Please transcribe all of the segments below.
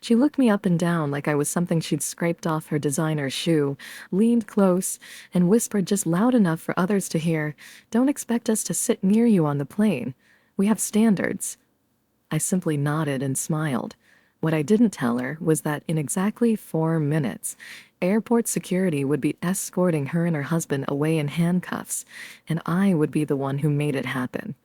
She looked me up and down like I was something she'd scraped off her designer shoe, leaned close, and whispered just loud enough for others to hear, "Don't expect us to sit near you on the plane. We have standards." I simply nodded and smiled. What I didn't tell her was that in exactly 4 minutes, airport security would be escorting her and her husband away in handcuffs, and I would be the one who made it happen.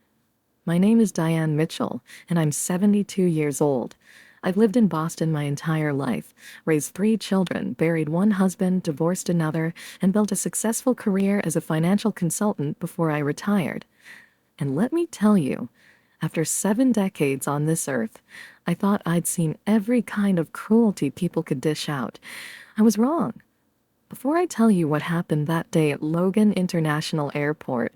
My name is Diane Mitchell, and I'm 72 years old. I've lived in Boston my entire life, raised 3 children, buried one husband, divorced another, and built a successful career as a financial consultant before I retired. And let me tell you, after 7 decades on this earth, I thought I'd seen every kind of cruelty people could dish out. I was wrong. Before I tell you what happened that day at Logan International Airport,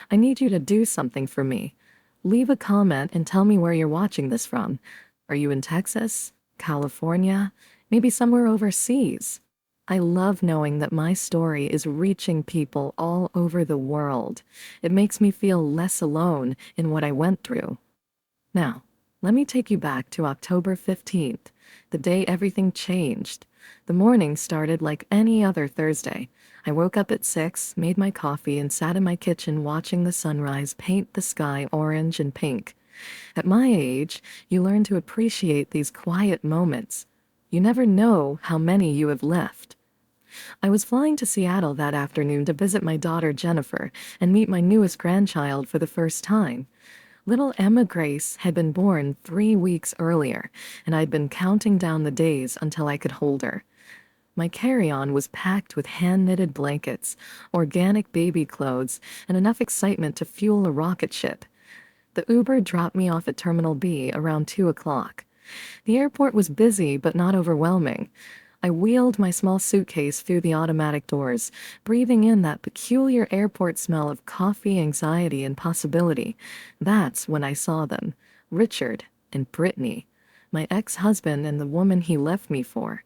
I need you to do something for me. Leave a comment and tell me where you're watching this from. Are you in Texas? California? Maybe somewhere overseas? I love knowing that my story is reaching people all over the world. It makes me feel less alone in what I went through. Now, let me take you back to October 15th, the day everything changed. The morning started like any other Thursday. I woke up at 6, made my coffee, and sat in my kitchen watching the sunrise paint the sky orange and pink. At my age, you learn to appreciate these quiet moments. You never know how many you have left. I was flying to Seattle that afternoon to visit my daughter Jennifer and meet my newest grandchild for the first time. Little Emma Grace had been born 3 weeks earlier, and I'd been counting down the days until I could hold her. My carry-on was packed with hand-knitted blankets, organic baby clothes, and enough excitement to fuel a rocket ship. The Uber dropped me off at Terminal B around 2 o'clock. The airport was busy but not overwhelming. I wheeled my small suitcase through the automatic doors, breathing in that peculiar airport smell of coffee, anxiety, and possibility. That's when I saw them, Richard and Brittany, my ex-husband and the woman he left me for.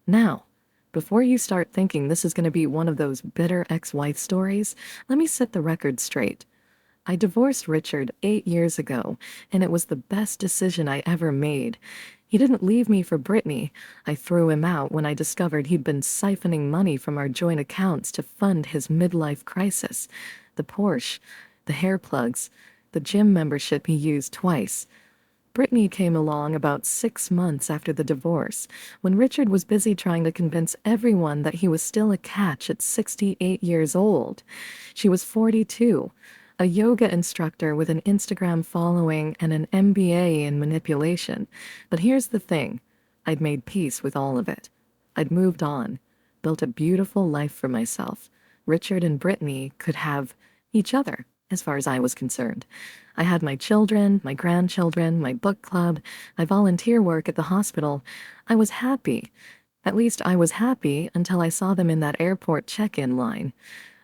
Now, before you start thinking this is going to be one of those bitter ex-wife stories, let me set the record straight. I divorced Richard 8 years ago, and it was the best decision I ever made. He didn't leave me for Brittany. I threw him out when I discovered he'd been siphoning money from our joint accounts to fund his midlife crisis. The Porsche, the hair plugs, the gym membership he used twice. Brittany came along about 6 months after the divorce, when Richard was busy trying to convince everyone that he was still a catch at 68 years old. She was 42. A yoga instructor with an Instagram following and an MBA in manipulation. But here's the thing. I'd made peace with all of it. I'd moved on, built a beautiful life for myself. Richard and Brittany could have each other, as far as I was concerned. I had my children, my grandchildren, my book club, my volunteer work at the hospital. I was happy. At least I was happy until I saw them in that airport check-in line.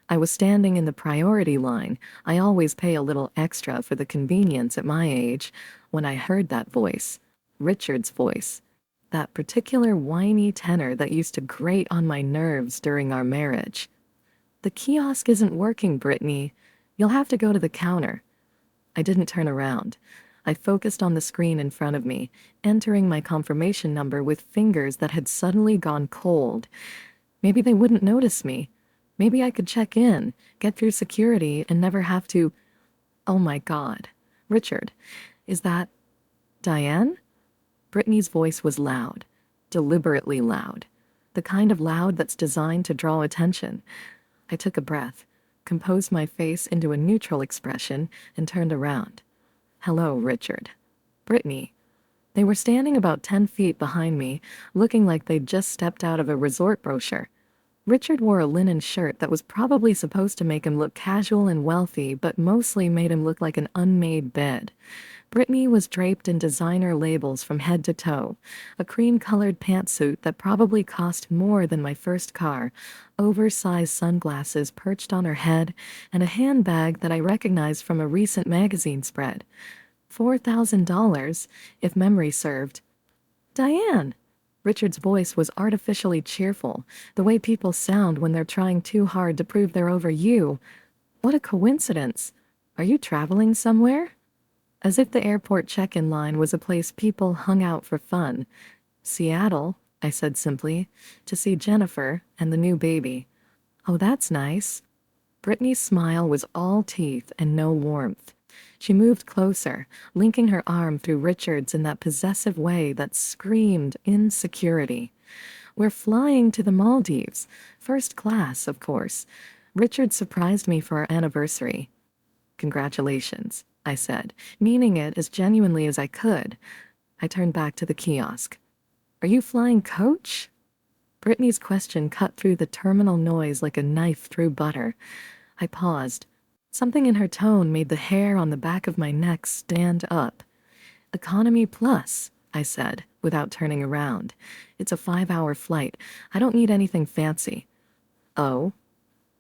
I was standing in the priority line. I always pay a little extra for the convenience at my age, when I heard that voice, Richard's voice, that particular whiny tenor that used to grate on my nerves during our marriage. "The kiosk isn't working, Brittany. You'll have to go to the counter." I didn't turn around. I focused on the screen in front of me, entering my confirmation number with fingers that had suddenly gone cold. Maybe they wouldn't notice me. Maybe I could check in, get through security, and never have to... Oh my God. Richard, is that... Diane? Brittany's voice was loud, deliberately loud. The kind of loud that's designed to draw attention. I took a breath, composed my face into a neutral expression, and turned around. "Hello, Richard." Brittany. They were standing about 10 feet behind me, looking like they'd just stepped out of a resort brochure. Richard wore a linen shirt that was probably supposed to make him look casual and wealthy, but mostly made him look like an unmade bed. Brittany was draped in designer labels from head to toe, a cream-colored pantsuit that probably cost more than my first car, oversized sunglasses perched on her head, and a handbag that I recognized from a recent magazine spread. $4,000, if memory served. "Diane!" Richard's voice was artificially cheerful, the way people sound when they're trying too hard to prove they're over you. "What a coincidence. Are you traveling somewhere?" As if the airport check-in line was a place people hung out for fun. Seattle, I said simply, to see Jennifer and the new baby. Oh, that's nice. Brittany's smile was all teeth and no warmth. She moved closer, linking her arm through Richard's in that possessive way that screamed insecurity. We're flying to the Maldives. First class, of course. Richard surprised me for our anniversary. Congratulations, I said, meaning it as genuinely as I could. I turned back to the kiosk. Are you flying coach? Brittany's question cut through the terminal noise like a knife through butter. I paused. Something in her tone made the hair on the back of my neck stand up. Economy Plus, I said, without turning around. It's a 5-hour flight. I don't need anything fancy. Oh?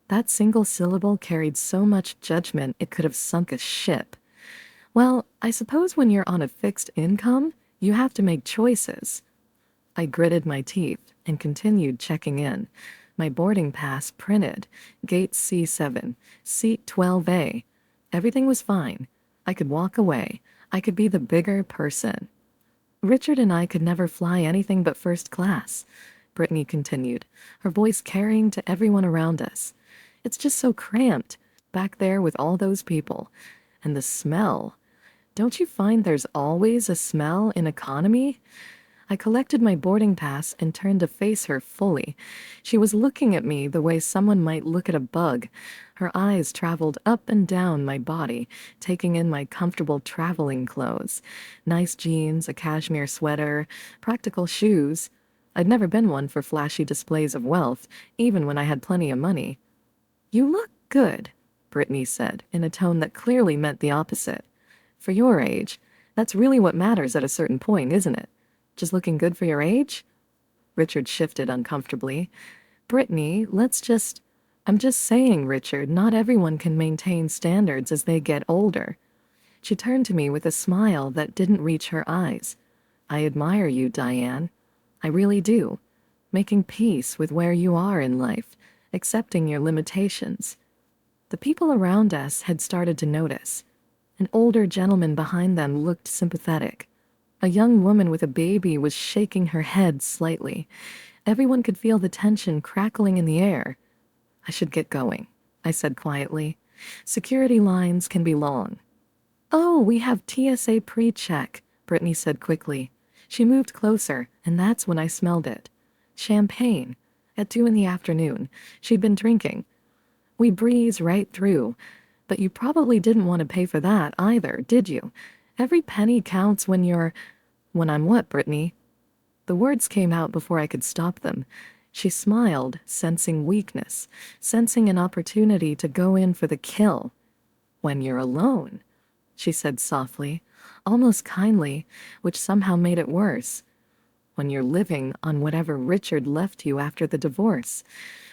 That single syllable carried so much judgment it could have sunk a ship. Well, I suppose when you're on a fixed income, you have to make choices. I gritted my teeth and continued checking in. My boarding pass printed. Gate C7, seat 12A. Everything was fine. I could walk away. I could be the bigger person. Richard and I could never fly anything but first class, Brittany continued, her voice carrying to everyone around us. It's just so cramped, back there with all those people. And the smell. Don't you find there's always a smell in economy? I collected my boarding pass and turned to face her fully. She was looking at me the way someone might look at a bug. Her eyes traveled up and down my body, taking in my comfortable traveling clothes. Nice jeans, a cashmere sweater, practical shoes. I'd never been one for flashy displays of wealth, even when I had plenty of money. You look good, Brittany said, in a tone that clearly meant the opposite. For your age, that's really what matters at a certain point, isn't it? Just looking good for your age? Richard shifted uncomfortably. Brittany, I'm just saying, Richard, not everyone can maintain standards as they get older. She turned to me with a smile that didn't reach her eyes. I admire you, Diane. I really do. Making peace with where you are in life, accepting your limitations. The people around us had started to notice. An older gentleman behind them looked sympathetic. A young woman with a baby was shaking her head slightly. Everyone could feel the tension crackling in the air. I should get going, I said quietly. Security lines can be long. Oh, we have TSA pre-check, Brittany said quickly. She moved closer, and that's when I smelled it. Champagne. At 2 in the afternoon. She'd been drinking. We breeze right through. But you probably didn't want to pay for that either, did you? Every penny counts when I'm what, Brittany? The words came out before I could stop them. She smiled, sensing weakness, sensing an opportunity to go in for the kill. When you're alone, she said softly, almost kindly, which somehow made it worse. When you're living on whatever Richard left you after the divorce.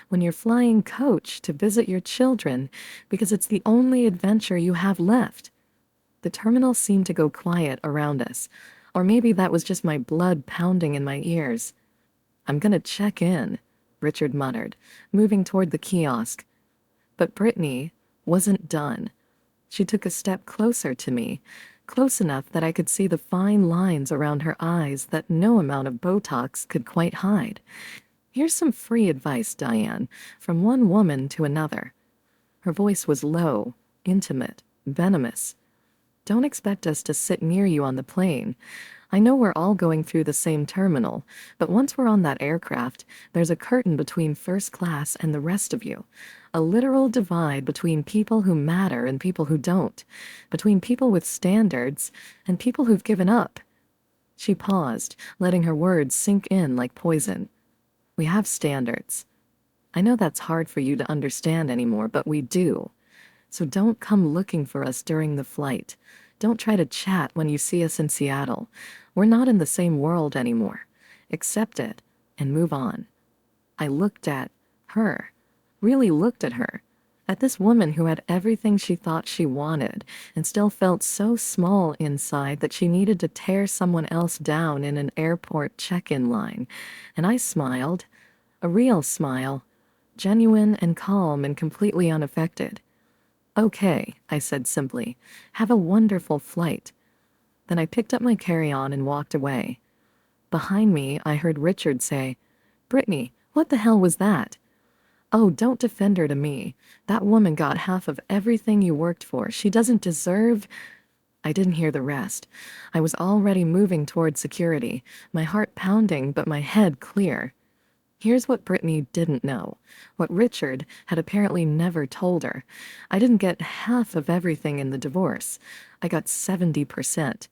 When you're flying coach to visit your children because it's the only adventure you have left. The terminal seemed to go quiet around us, or maybe that was just my blood pounding in my ears. I'm gonna check in, Richard muttered, moving toward the kiosk. But Brittany wasn't done. She took a step closer to me, close enough that I could see the fine lines around her eyes that no amount of Botox could quite hide. Here's some free advice, Diane, from one woman to another. Her voice was low, intimate, venomous. Don't expect us to sit near you on the plane. I know we're all going through the same terminal, but once we're on that aircraft, there's a curtain between first class and the rest of you. A literal divide between people who matter and people who don't. Between people with standards and people who've given up. She paused, letting her words sink in like poison. We have standards. I know that's hard for you to understand anymore, but we do. So don't come looking for us during the flight. Don't try to chat when you see us in Seattle. We're not in the same world anymore. Accept it and move on. I looked at her, really looked at her, at this woman who had everything she thought she wanted and still felt so small inside that she needed to tear someone else down in an airport check-in line. And I smiled, a real smile, genuine and calm and completely unaffected. Okay, I said simply. Have a wonderful flight. Then I picked up my carry-on and walked away. Behind me, I heard Richard say, "Brittany, what the hell was that?" "Oh, don't defend her to me. That woman got half of everything you worked for. She doesn't deserve—" I didn't hear the rest. I was already moving toward security, my heart pounding but my head clear. Here's what Brittany didn't know, what Richard had apparently never told her. I didn't get half of everything in the divorce. I got 70%.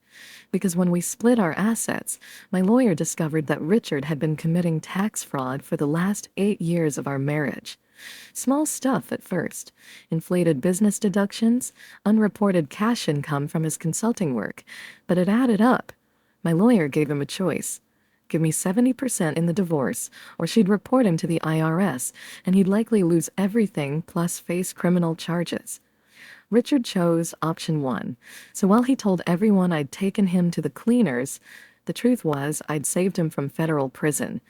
Because when we split our assets, my lawyer discovered that Richard had been committing tax fraud for the last 8 years of our marriage. Small stuff at first. Inflated business deductions, unreported cash income from his consulting work. But it added up. My lawyer gave him a choice. Give me 70% in the divorce, or she'd report him to the IRS, and he'd likely lose everything plus face criminal charges. Richard chose option 1, so while he told everyone I'd taken him to the cleaners, the truth was I'd saved him from federal prison.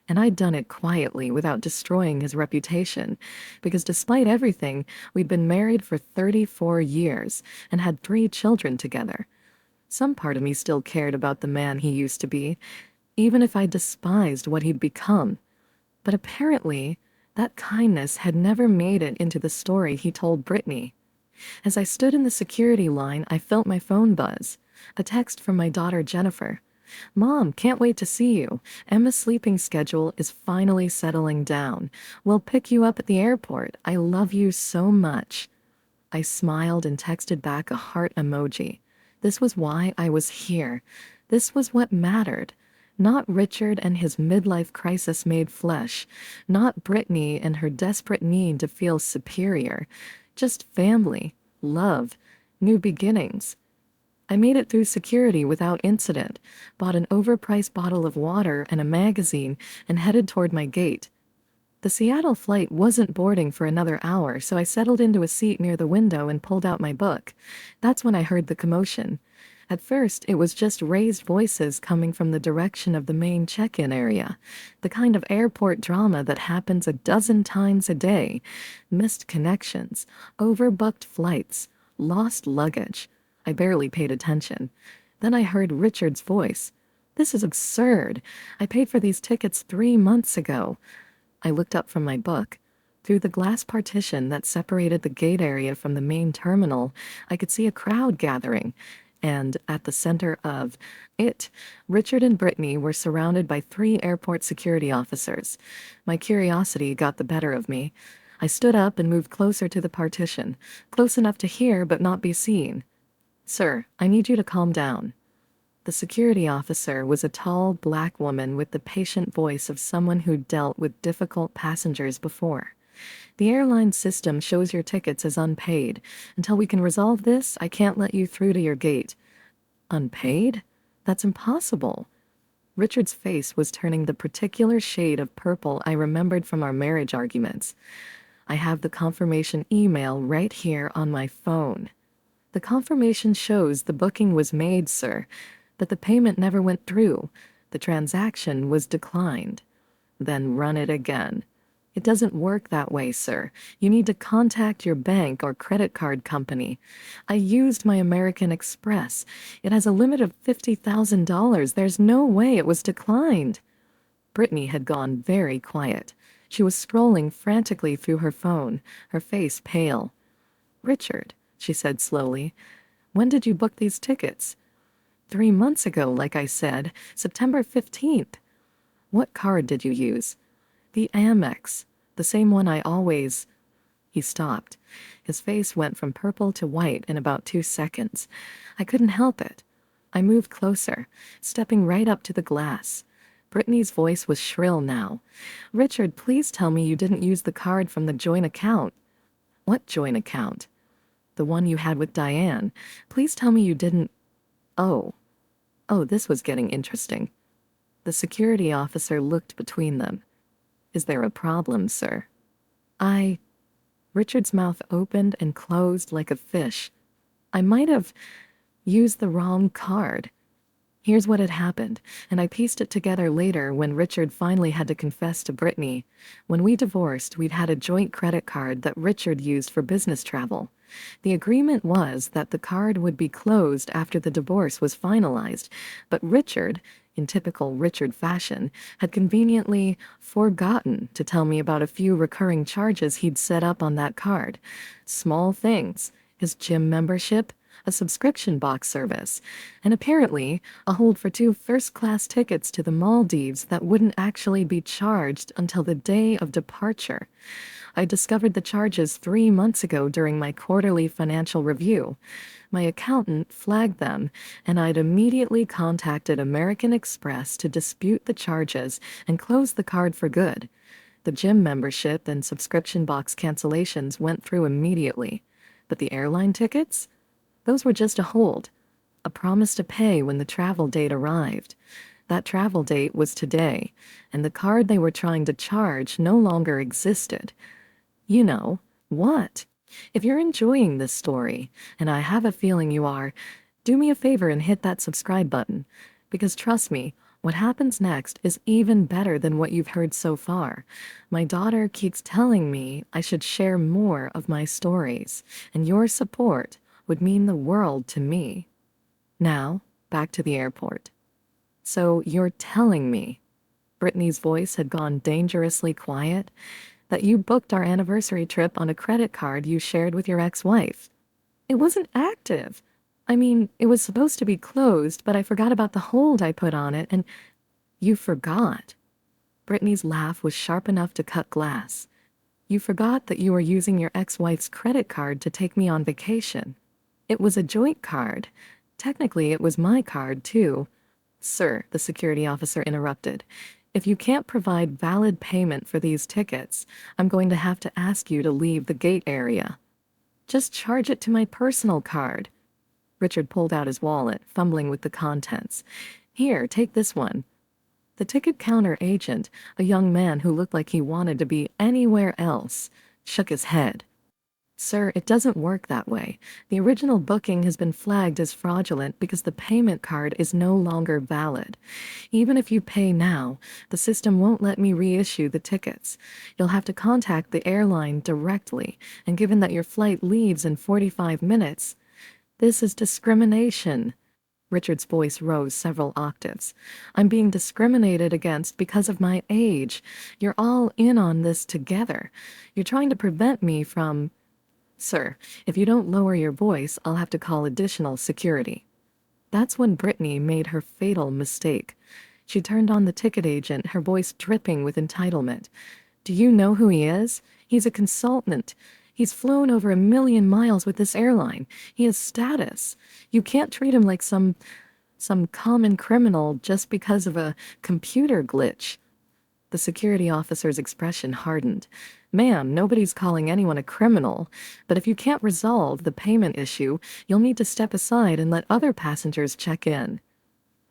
And I'd done it quietly without destroying his reputation, because despite everything, we'd been married for 34 years and had 3 children together. Some part of me still cared about the man he used to be, even if I despised what he'd become. But apparently, that kindness had never made it into the story he told Brittany. As I stood in the security line, I felt my phone buzz. A text from my daughter Jennifer. "Mom, can't wait to see you. Emma's sleeping schedule is finally settling down. We'll pick you up at the airport. I love you so much." I smiled and texted back a heart emoji. This was why I was here. This was what mattered. Not Richard and his midlife crisis made flesh. Not Brittany and her desperate need to feel superior. Just family, love, new beginnings. I made it through security without incident, bought an overpriced bottle of water and a magazine, and headed toward my gate. The Seattle flight wasn't boarding for another hour, so I settled into a seat near the window and pulled out my book. That's when I heard the commotion. At first, it was just raised voices coming from the direction of the main check-in area, the kind of airport drama that happens a dozen times a day. Missed connections, overbooked flights, lost luggage. I barely paid attention. Then I heard Richard's voice. "This is absurd. I paid for these tickets 3 months ago." I looked up from my book. Through the glass partition that separated the gate area from the main terminal, I could see a crowd gathering. And at the center of it, Richard and Brittany were surrounded by 3 airport security officers. My curiosity got the better of me. I stood up and moved closer to the partition, close enough to hear but not be seen. "Sir, I need you to calm down." The security officer was a tall, black woman with the patient voice of someone who'd dealt with difficult passengers before. "The airline system shows your tickets as unpaid. Until we can resolve this, I can't let you through to your gate." "Unpaid? That's impossible." Richard's face was turning the particular shade of purple I remembered from our marriage arguments. "I have the confirmation email right here on my phone." "The confirmation shows the booking was made, sir, but the payment never went through. The transaction was declined." "Then run it again." "It doesn't work that way, sir. You need to contact your bank or credit card company." "I used my American Express. It has a limit of $50,000. There's no way it was declined." Brittany had gone very quiet. She was scrolling frantically through her phone, her face pale. "Richard," she said slowly, "when did you book these tickets?" 3 months ago, like I said, September 15th. "What card did you use?" "The Amex, the same one I always—" He stopped. His face went from purple to white in about 2 seconds. I couldn't help it. I moved closer, stepping right up to the glass. Brittany's voice was shrill now. "Richard, please tell me you didn't use the card from the joint account." "What joint account?" "The one you had with Diane. Please tell me you didn't—" Oh. Oh, this was getting interesting. The security officer looked between them. "Is there a problem, sir?" Richard's mouth opened and closed like a fish. "I might have used the wrong card." Here's what had happened, and I pieced it together later when Richard finally had to confess to Brittany. When we divorced, we'd had a joint credit card that Richard used for business travel. The agreement was that the card would be closed after the divorce was finalized, but Richard, in typical Richard fashion, had conveniently forgotten to tell me about a few recurring charges he'd set up on that card. Small things: his gym membership, a subscription box service, and apparently a hold for 2 first-class tickets to the Maldives that wouldn't actually be charged until the day of departure. I discovered the charges 3 months ago during my quarterly financial review. My accountant flagged them, and I'd immediately contacted American Express to dispute the charges and close the card for good. The gym membership and subscription box cancellations went through immediately. But the airline tickets? Those were just a hold, a promise to pay when the travel date arrived. That travel date was today, and the card they were trying to charge no longer existed. You know, what? If you're enjoying this story, and I have a feeling you are, do me a favor and hit that subscribe button. Because trust me, what happens next is even better than what you've heard so far. My daughter keeps telling me I should share more of my stories, and your support would mean the world to me. Now, back to the airport. So you're telling me, Brittany's voice had gone dangerously quiet, that you booked our anniversary trip on a credit card you shared with your ex-wife? It wasn't active. I mean, it was supposed to be closed, but I forgot about the hold I put on it, and you forgot. Brittany's laugh was sharp enough to cut glass. You forgot that you were using your ex-wife's credit card to take me on vacation. It was a joint card. Technically, it was my card, too. Sir, the security officer interrupted. If you can't provide valid payment for these tickets, I'm going to have to ask you to leave the gate area. Just charge it to my personal card. Richard pulled out his wallet, fumbling with the contents. Here, take this one. The ticket counter agent, a young man who looked like he wanted to be anywhere else, shook his head. Sir, it doesn't work that way. The original booking has been flagged as fraudulent because the payment card is no longer valid. Even if you pay now, the system won't let me reissue the tickets. You'll have to contact the airline directly, and given that your flight leaves in 45 minutes, this is discrimination. Richard's voice rose several octaves. I'm being discriminated against because of my age. You're all in on this together. You're trying to prevent me from... Sir, if you don't lower your voice, I'll have to call additional security. That's when Brittany made her fatal mistake. She turned on the ticket agent, her voice dripping with entitlement. Do you know who he is? He's a consultant. He's flown over 1 million miles with this airline. He has status. You can't treat him like some common criminal just because of a computer glitch. The security officer's expression hardened. Ma'am, nobody's calling anyone a criminal, but if you can't resolve the payment issue, you'll need to step aside and let other passengers check in.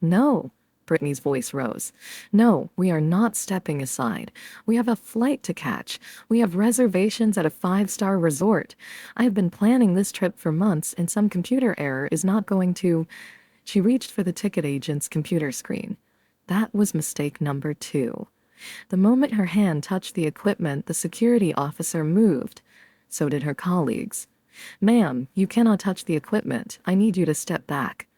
No, Brittany's voice rose. No, we are not stepping aside. We have a flight to catch. We have reservations at a 5-star resort. I have been planning this trip for months, and some computer error is not going to... She reached for the ticket agent's computer screen. That was mistake number 2. The moment her hand touched the equipment, the security officer moved. So did her colleagues. Ma'am, you cannot touch the equipment. I need you to step back.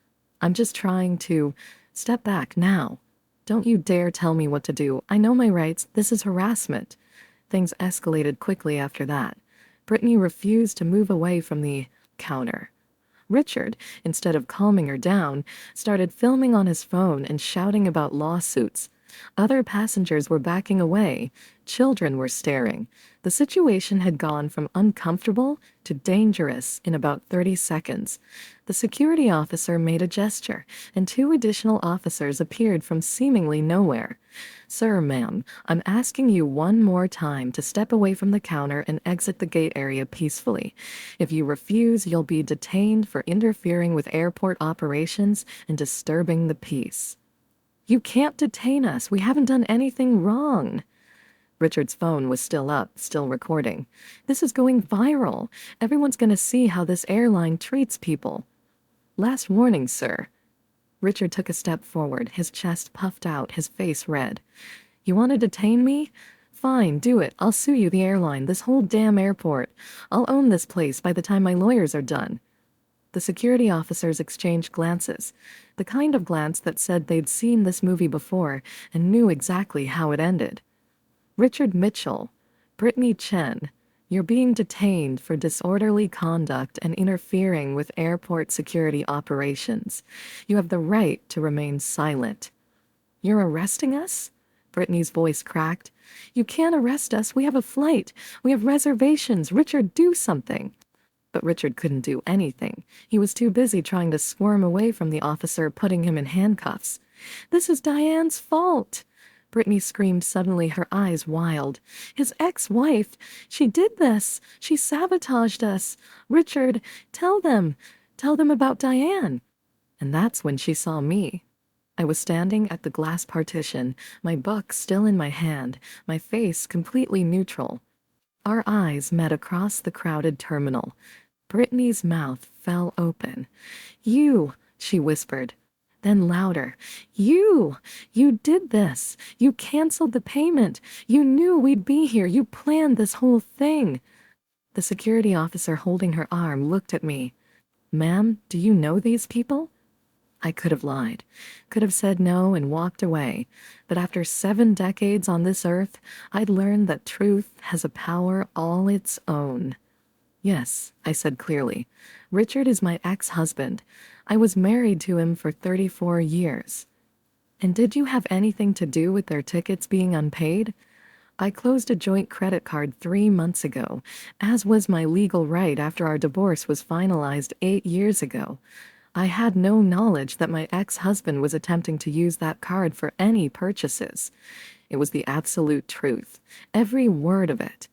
I'm just trying to... Step back now. Don't you dare tell me what to do. I know my rights. This is harassment. Things escalated quickly after that. Brittany refused to move away from the counter. Richard, instead of calming her down, started filming on his phone and shouting about lawsuits. Other passengers were backing away. Children were staring. The situation had gone from uncomfortable to dangerous in about 30 seconds. The security officer made a gesture, and 2 additional officers appeared from seemingly nowhere. Sir, ma'am, I'm asking you one more time to step away from the counter and exit the gate area peacefully. If you refuse, you'll be detained for interfering with airport operations and disturbing the peace. You can't detain us. We haven't done anything wrong. Richard's phone was still up, still recording. This is going viral. Everyone's going to see how this airline treats people. Last warning, sir. Richard took a step forward, his chest puffed out, his face red. You want to detain me? Fine, do it. I'll sue you, the airline, this whole damn airport. I'll own this place by the time my lawyers are done. The security officers exchanged glances. The kind of glance that said they'd seen this movie before and knew exactly how it ended. Richard Mitchell, Brittany Chen, you're being detained for disorderly conduct and interfering with airport security operations. You have the right to remain silent. You're arresting us? Brittany's voice cracked. You can't arrest us. We have a flight. We have reservations. Richard, do something. But Richard couldn't do anything. He was too busy trying to squirm away from the officer putting him in handcuffs. This is Diane's fault. Brittany screamed suddenly, her eyes wild. His ex-wife. She did this. She sabotaged us. Richard, tell them. Tell them about Diane. And that's when she saw me. I was standing at the glass partition, my book still in my hand, my face completely neutral. Our eyes met across the crowded terminal. Brittany's mouth fell open. You, she whispered. Then louder. You did this. You canceled the payment. You knew we'd be here. You planned this whole thing. The security officer holding her arm looked at me. Ma'am, do you know these people? I could have lied, could have said no and walked away, but after 7 decades on this earth, I'd learned that truth has a power all its own. Yes, I said clearly. Richard is my ex-husband. I was married to him for 34 years. And did you have anything to do with their tickets being unpaid? I closed a joint credit card 3 months ago, as was my legal right after our divorce was finalized 8 years ago. I had no knowledge that my ex-husband was attempting to use that card for any purchases. It was the absolute truth, every word of it.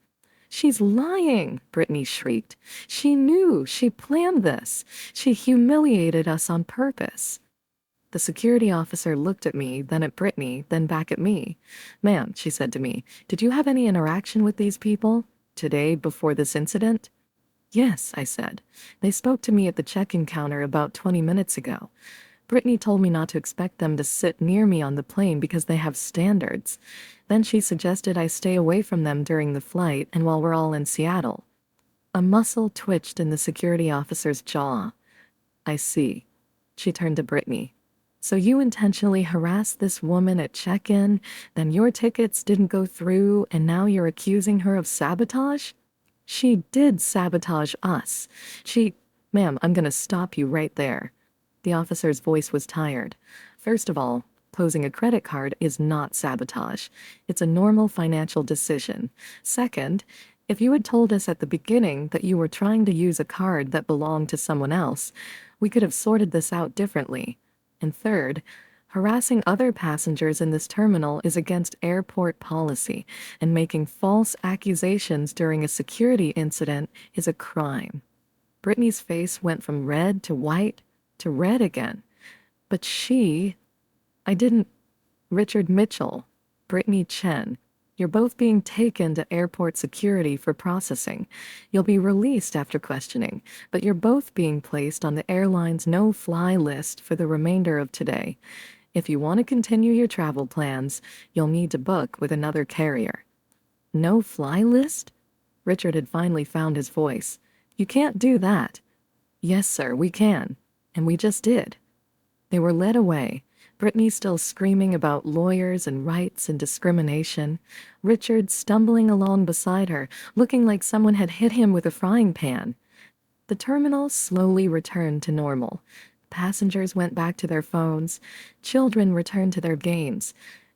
She's lying, Brittany shrieked. She knew, she planned this. She humiliated us on purpose. The security officer looked at me, then at Brittany, then back at me. Ma'am, she said to me, did you have any interaction with these people today before this incident? Yes, I said. They spoke to me at the check-in counter about 20 minutes ago. Brittany told me not to expect them to sit near me on the plane because they have standards. Then she suggested I stay away from them during the flight and while we're all in Seattle. A muscle twitched in the security officer's jaw. I see. She turned to Brittany. So you intentionally harassed this woman at check-in, then your tickets didn't go through, and now you're accusing her of sabotage? She did sabotage us. Ma'am, I'm gonna stop you right there. The officer's voice was tired. First of all, closing a credit card is not sabotage. It's a normal financial decision. Second, if you had told us at the beginning that you were trying to use a card that belonged to someone else, we could have sorted this out differently. And third, harassing other passengers in this terminal is against airport policy, and making false accusations during a security incident is a crime. Brittany's face went from red to white to red again. But I didn't. Richard Mitchell, Brittany Chen, you're both being taken to airport security for processing. You'll be released after questioning, but you're both being placed on the airline's no-fly list for the remainder of today. If you want to continue your travel plans, you'll need to book with another carrier. No-fly list? Richard had finally found his voice. You can't do that. Yes, sir, we can. And we just did. They were led away, Brittany still screaming about lawyers and rights and discrimination, Richard stumbling along beside her, looking like someone had hit him with a frying pan. The terminal slowly returned to normal. Passengers went back to their phones. Children returned to their games.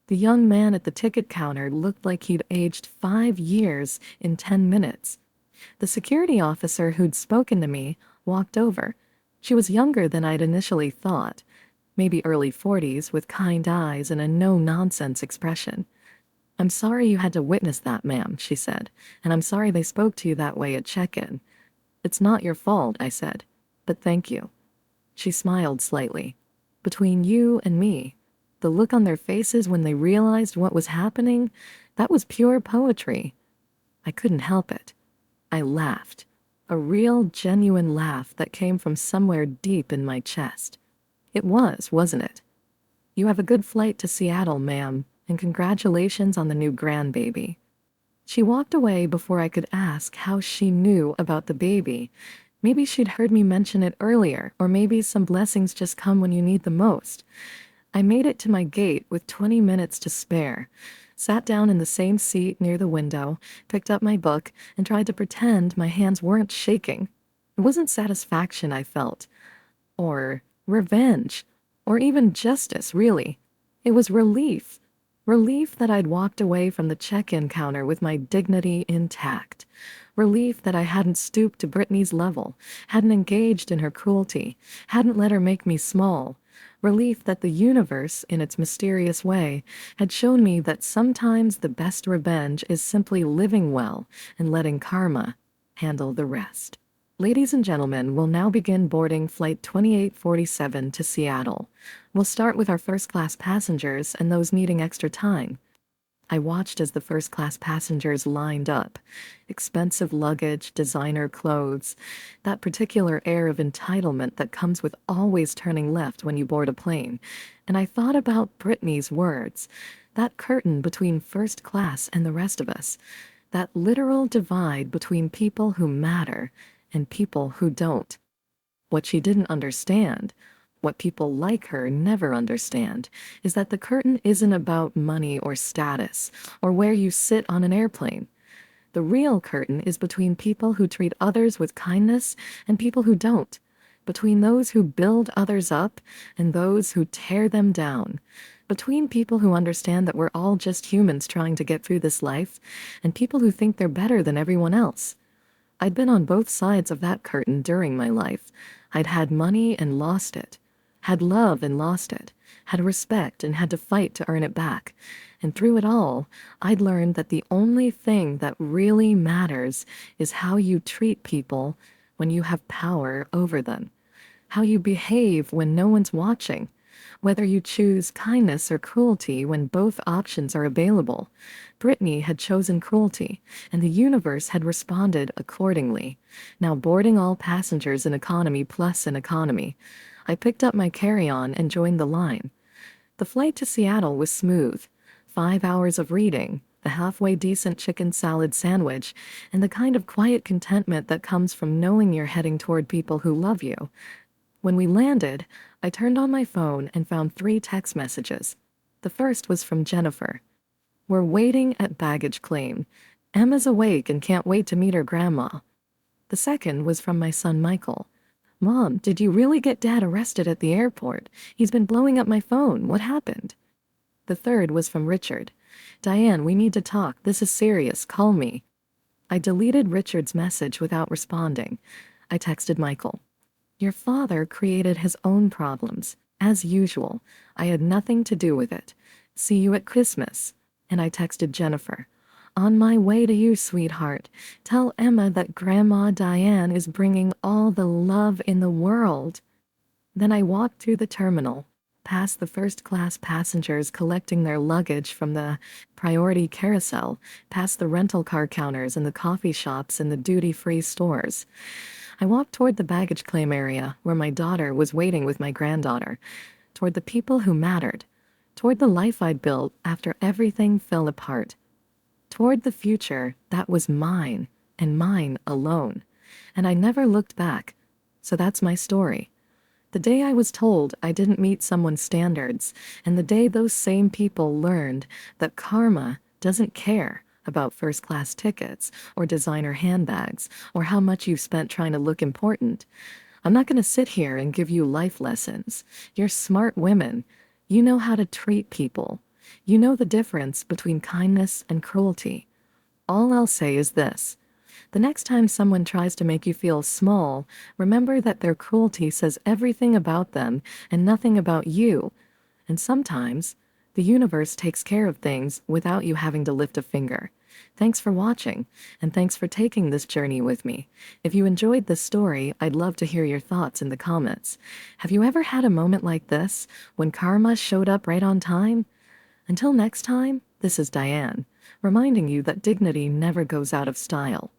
The young man at the ticket counter looked like he'd aged 5 years in 10 minutes. The security officer who'd spoken to me walked over. She was younger than I'd initially thought, maybe early 40s with kind eyes and a no-nonsense expression. I'm sorry you had to witness that, ma'am, she said, and I'm sorry they spoke to you that way at check-in. It's not your fault, I said, but thank you. She smiled slightly. Between you and me, the look on their faces when they realized what was happening, that was pure poetry. I couldn't help it. I laughed. A real, genuine laugh that came from somewhere deep in my chest. It was, wasn't it? You have a good flight to Seattle, ma'am, and congratulations on the new grandbaby. She walked away before I could ask how she knew about the baby. Maybe she'd heard me mention it earlier, or maybe some blessings just come when you need them most. I made it to my gate with 20 minutes to spare, sat down in the same seat near the window, picked up my book, and tried to pretend my hands weren't shaking. It wasn't satisfaction I felt, or revenge, or even justice, really. It was relief. Relief that I'd walked away from the check-in counter with my dignity intact. Relief that I hadn't stooped to Brittany's level, hadn't engaged in her cruelty, hadn't let her make me small. Relief that the universe, in its mysterious way, had shown me that sometimes the best revenge is simply living well and letting karma handle the rest. Ladies and gentlemen, we'll now begin boarding Flight 2847 to Seattle. We'll start with our first-class passengers and those needing extra time. I watched as the first-class passengers lined up. Expensive luggage, designer clothes, that particular air of entitlement that comes with always turning left when you board a plane. And I thought about Brittany's words, that curtain between first class and the rest of us, that literal divide between people who matter and people who don't. What she didn't understand, what people like her never understand, is that the curtain isn't about money or status or where you sit on an airplane. The real curtain is between people who treat others with kindness and people who don't, between those who build others up and those who tear them down, between people who understand that we're all just humans trying to get through this life and people who think they're better than everyone else. I'd been on both sides of that curtain during my life. I'd had money and lost it, had love and lost it, had respect and had to fight to earn it back. And through it all, I'd learned that the only thing that really matters is how you treat people when you have power over them, how you behave when no one's watching, whether you choose kindness or cruelty when both options are available. Brittany had chosen cruelty, and the universe had responded accordingly. Now boarding all passengers in economy plus an economy. I picked up my carry-on and joined the line. The flight to Seattle was smooth. 5 hours of reading, a halfway decent chicken salad sandwich, and the kind of quiet contentment that comes from knowing you're heading toward people who love you. When we landed, I turned on my phone and found 3 text messages. The first was from Jennifer. "We're waiting at baggage claim. Emma's awake and can't wait to meet her grandma." The second was from my son Michael. "Mom, did you really get Dad arrested at the airport? He's been blowing up my phone. What happened?" The third was from Richard. "Diane, we need to talk. This is serious. Call me." I deleted Richard's message without responding. I texted Michael. "Your father created his own problems. As usual, I had nothing to do with it. See you at Christmas." And I texted Jennifer. "On my way to you, sweetheart. Tell Emma that Grandma Diane is bringing all the love in the world." Then I walked through the terminal, past the first-class passengers collecting their luggage from the priority carousel, past the rental car counters and the coffee shops and the duty-free stores. I walked toward the baggage claim area where my daughter was waiting with my granddaughter, toward the people who mattered, toward the life I'd built after everything fell apart, toward the future that was mine and mine alone. And I never looked back. So that's my story. The day I was told I didn't meet someone's standards, and the day those same people learned that karma doesn't care about first-class tickets or designer handbags or how much you've spent trying to look important. I'm not going to sit here and give you life lessons. You're smart women. You know how to treat people. You know the difference between kindness and cruelty. All I'll say is this. The next time someone tries to make you feel small, remember that their cruelty says everything about them and nothing about you. And sometimes, the universe takes care of things without you having to lift a finger. Thanks for watching, and thanks for taking this journey with me. If you enjoyed this story, I'd love to hear your thoughts in the comments. Have you ever had a moment like this, when karma showed up right on time? Until next time, this is Diane, reminding you that dignity never goes out of style.